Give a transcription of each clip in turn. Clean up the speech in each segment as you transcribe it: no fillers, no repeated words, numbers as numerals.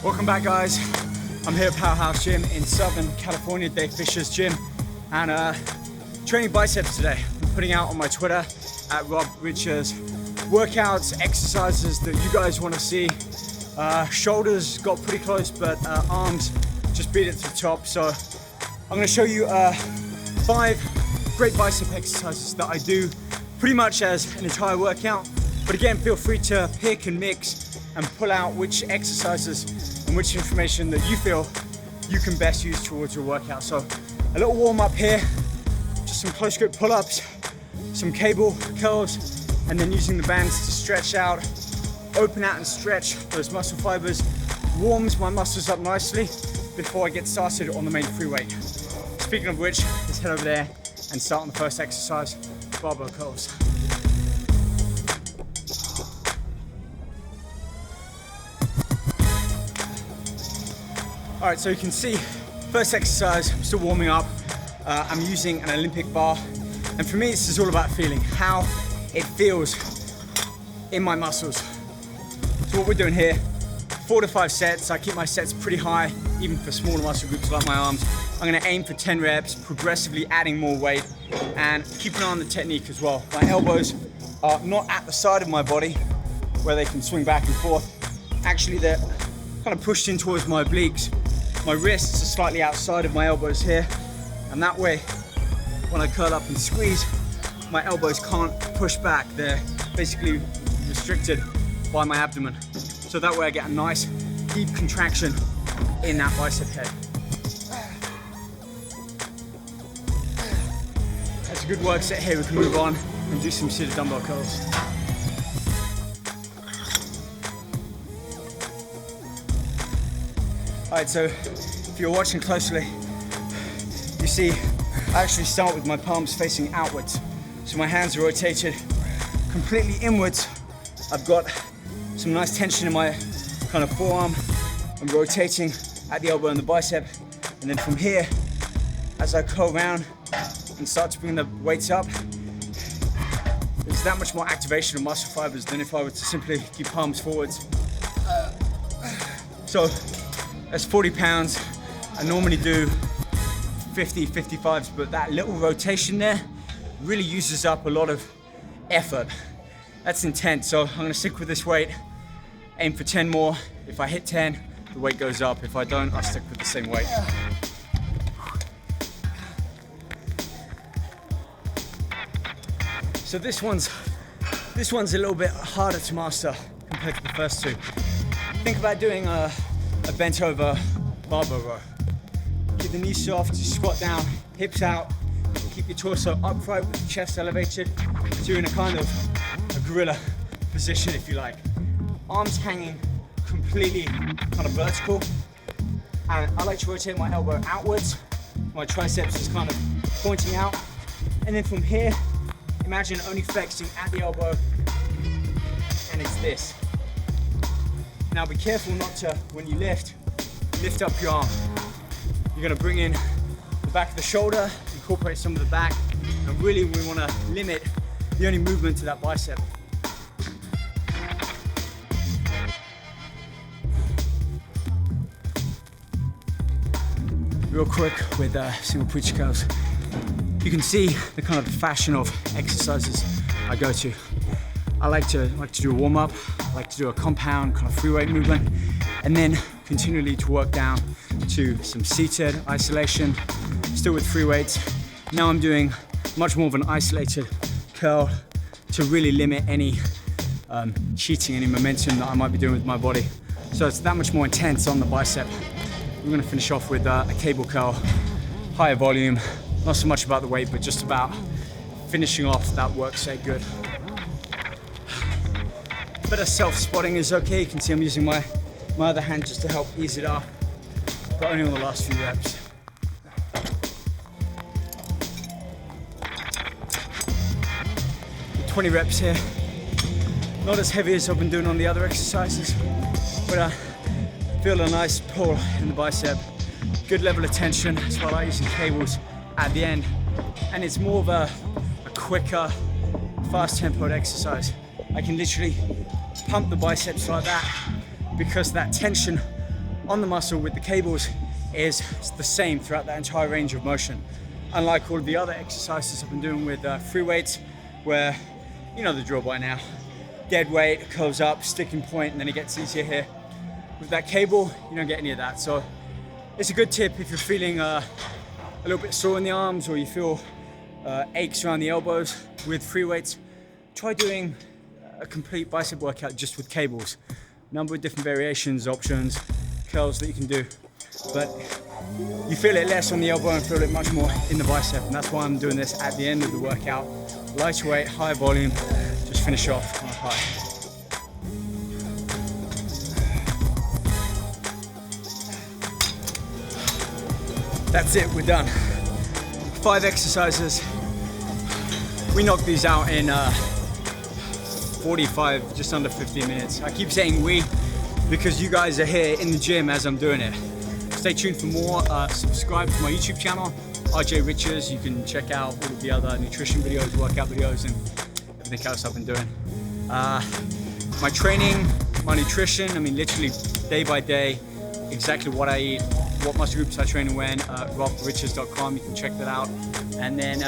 Welcome back, guys. I'm here at Powerhouse Gym in Southern California, Dave Fisher's gym, and training biceps today. I'm putting out on my Twitter at Rob Richards workouts, exercises that you guys want to see. Shoulders got pretty close, but arms just beat it to the top. So I'm going to show you 5 great bicep exercises that I do pretty much as an entire workout. But again, feel free to pick and mix and pull out which exercises and which information that you feel you can best use towards your workout. So a little warm up here, just some close grip pull-ups, some cable curls, and then using the bands to stretch out, open out and stretch those muscle fibers, warms my muscles up nicely before I get started on the main free weight. Speaking of which, let's head over there and start on the first exercise, Barbell Curls. All right, so you can see, first exercise, I'm still warming up. I'm using an Olympic bar. And for me, this is all about feeling how it feels in my muscles. So what we're doing here, 4 to 5 sets. I keep my sets pretty high, even for smaller muscle groups like my arms. I'm gonna aim for 10 reps, progressively adding more weight, and keep an eye on the technique as well. My elbows are not at the side of my body where they can swing back and forth. Actually, they're kind of pushed in towards my obliques. My wrists are slightly outside of my elbows here, and that way, when I curl up and squeeze, my elbows can't push back. They're basically restricted by my abdomen. So that way I get a nice deep contraction in that bicep head. That's a good work set here. We can move on and do some seated dumbbell curls. All right, so if you're watching closely, you see I actually start with my palms facing outwards. So my hands are rotated completely inwards. I've got some nice tension in my kind of forearm. I'm rotating at the elbow and the bicep. And then from here, as I curl around and start to bring the weights up, there's that much more activation of muscle fibers than if I were to simply keep palms forwards. So that's 40 pounds. I normally do 50, 55s, but that little rotation there really uses up a lot of effort. That's intense, so I'm gonna stick with this weight, aim for 10 more. If I hit 10, the weight goes up. If I don't, I'll stick with the same weight. So this one's a little bit harder to master compared to the first two. Think about doing a bent over barbell row. Keep the knees soft, just squat down, hips out, keep your torso upright with the chest elevated. So you're in a kind of a gorilla position, if you like. Arms hanging completely kind of vertical. And I like to rotate my elbow outwards. My triceps is kind of pointing out. And then from here, imagine only flexing at the elbow, and it's this. Now be careful not to, when you lift up your arm. You're gonna bring in the back of the shoulder, incorporate some of the back, and really we wanna limit the only movement to that bicep. Real quick with single preacher curls. You can see the kind of fashion of exercises I go to. I like to do a warm up, I like to do a compound kind of free weight movement, and then continually to work down to some seated isolation, still with free weights. Now I'm doing much more of an isolated curl to really limit any cheating, any momentum that I might be doing with my body. So it's that much more intense on the bicep. We're gonna finish off with a cable curl, higher volume, not so much about the weight, but just about finishing off that work set good. Better self-spotting is okay. You can see I'm using my other hand just to help ease it up, but only on the last few reps. The 20 reps here. Not as heavy as I've been doing on the other exercises, but I feel a nice pull in the bicep. Good level of tension. That's why I like using cables at the end. And it's more of a quicker, fast-tempoed exercise. I can literally pump the biceps like that because that tension on the muscle with the cables is the same throughout that entire range of motion. Unlike all of the other exercises I've been doing with free weights, where you know the drill by now. Dead weight, curls up, sticking point, and then it gets easier here. With that cable, you don't get any of that. So it's a good tip if you're feeling a little bit sore in the arms, or you feel aches around the elbows with free weights. Try doing a complete bicep workout just with cables. Number of different variations, options, curls that you can do. But you feel it less on the elbow and feel it much more in the bicep. And that's why I'm doing this at the end of the workout. Lighter weight, high volume, just finish off on a high. That's it, we're done. 5 exercises. We knocked these out in 45, just under 15 minutes. I keep saying we because you guys are here in the gym as I'm doing it. Stay tuned for more. Subscribe to my YouTube channel, RJ Riches. You can check out all of the other nutrition videos, workout videos, and everything else I've been doing. My training, my nutrition, I mean literally day by day, exactly what I eat, what muscle groups I train and when, robriches.com, you can check that out. And then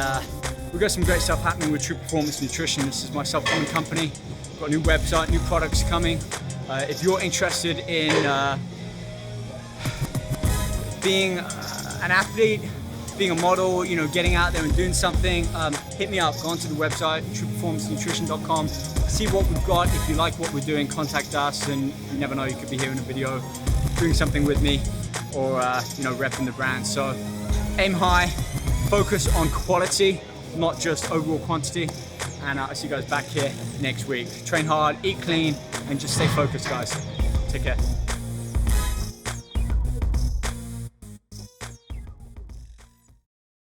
we've got some great stuff happening with True Performance Nutrition. This is my supplement company. We've got a new website, new products coming. If you're interested in being an athlete, being a model, you know, getting out there and doing something, hit me up. Go onto the website, trueperformancenutrition.com. See what we've got. If you like what we're doing, contact us, and you never know, you could be here in a video doing something with me, or you know, repping the brand. So aim high, focus on quality, not just overall quantity. And I'll see you guys back here next week. Train hard, eat clean, and just stay focused, guys. Take care.